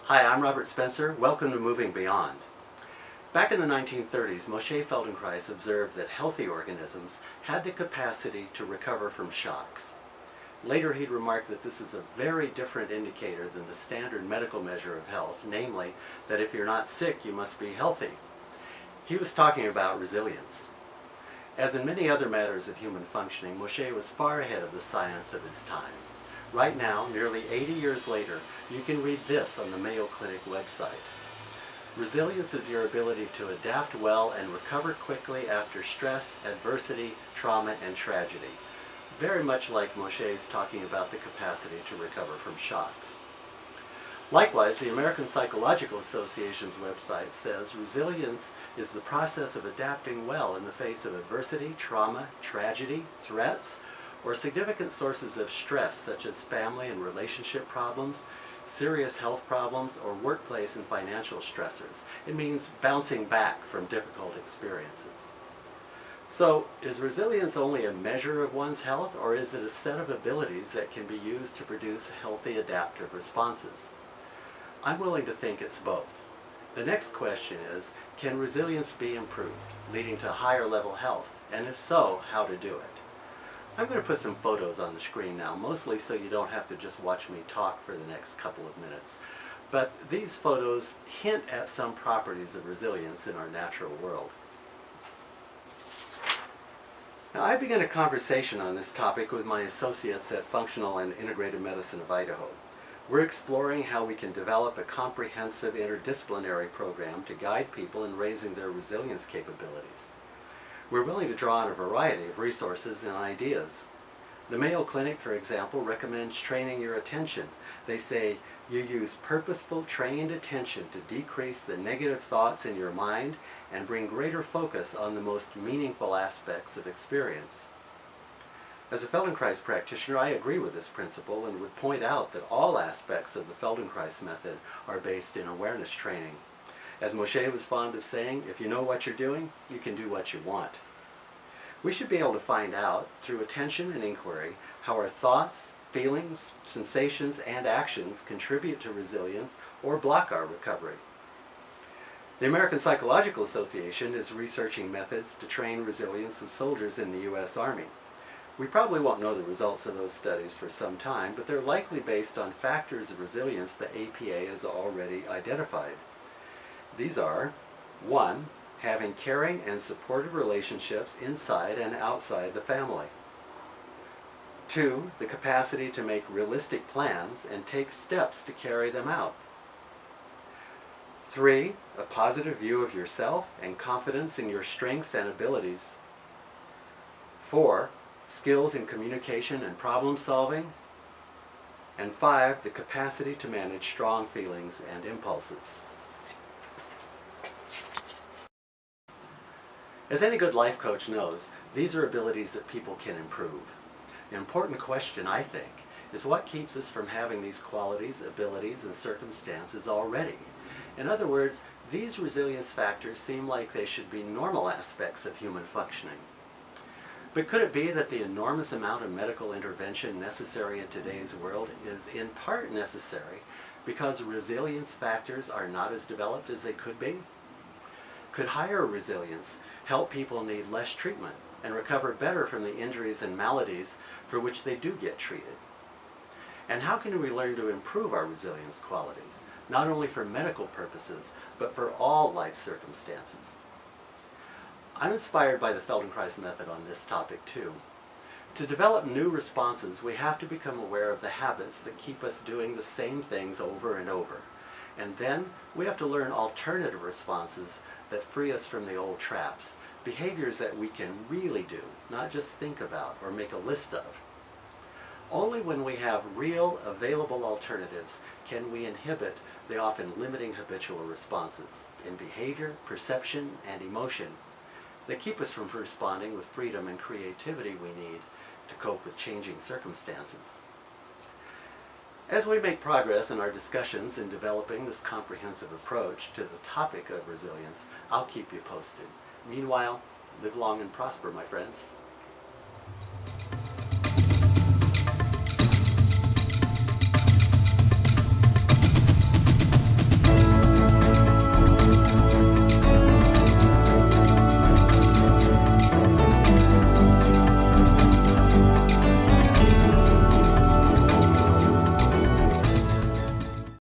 Hi, I'm Robert Spencer. Welcome to Moving Beyond. Back in the 1930s, Moshe Feldenkrais observed that healthy organisms had the capacity to recover from shocks. Later he'd remarked that this is a very different indicator than the standard medical measure of health, namely that if you're not sick, you must be healthy. He was talking about resilience. As in many other matters of human functioning, Moshe was far ahead of the science of his time. Right now, nearly 80 years later, you can read this on the Mayo Clinic website. Resilience is your ability to adapt well and recover quickly after stress, adversity, trauma, and tragedy. Very much like Moshe's talking about the capacity to recover from shocks. Likewise, the American Psychological Association's website says resilience is the process of adapting well in the face of adversity, trauma, tragedy, threats, or significant sources of stress such as family and relationship problems, serious health problems, or workplace and financial stressors. It means bouncing back from difficult experiences. So, is resilience only a measure of one's health, or is it a set of abilities that can be used to produce healthy adaptive responses? I'm willing to think it's both. The next question is, can resilience be improved, leading to higher level health? And if so, how to do it? I'm going to put some photos on the screen now, mostly so you don't have to just watch me talk for the next couple of minutes. But these photos hint at some properties of resilience in our natural world. Now, I began a conversation on this topic with my associates at Functional and Integrated Medicine of Idaho. We're exploring how we can develop a comprehensive interdisciplinary program to guide people in raising their resilience capabilities. We're willing to draw on a variety of resources and ideas. The Mayo Clinic, for example, recommends training your attention. They say you use purposeful, trained attention to decrease the negative thoughts in your mind and bring greater focus on the most meaningful aspects of experience. As a Feldenkrais practitioner, I agree with this principle and would point out that all aspects of the Feldenkrais method are based in awareness training. As Moshe was fond of saying, if you know what you're doing, you can do what you want. We should be able to find out, through attention and inquiry, how our thoughts, feelings, sensations, and actions contribute to resilience or block our recovery. The American Psychological Association is researching methods to train resilience with soldiers in the U.S. Army. We probably won't know the results of those studies for some time, but they're likely based on factors of resilience the APA has already identified. These are, 1, having caring and supportive relationships inside and outside the family. 2, the capacity to make realistic plans and take steps to carry them out. 3, a positive view of yourself and confidence in your strengths and abilities. 4, skills in communication and problem solving. And 5, the capacity to manage strong feelings and impulses. As any good life coach knows, these are abilities that people can improve. The important question, I think, is what keeps us from having these qualities, abilities, and circumstances already? In other words, these resilience factors seem like they should be normal aspects of human functioning. But could it be that the enormous amount of medical intervention necessary in today's world is in part necessary because resilience factors are not as developed as they could be? Could higher resilience help people need less treatment and recover better from the injuries and maladies for which they do get treated? And how can we learn to improve our resilience qualities, not only for medical purposes, but for all life circumstances? I'm inspired by the Feldenkrais method on this topic too. To develop new responses, we have to become aware of the habits that keep us doing the same things over and over. And then we have to learn alternative responses that free us from the old traps, behaviors that we can really do, not just think about or make a list of. Only when we have real, available alternatives can we inhibit the often limiting habitual responses in behavior, perception, and emotion that keep us from responding with freedom and creativity we need to cope with changing circumstances. As we make progress in our discussions in developing this comprehensive approach to the topic of resilience, I'll keep you posted. Meanwhile, live long and prosper, my friends.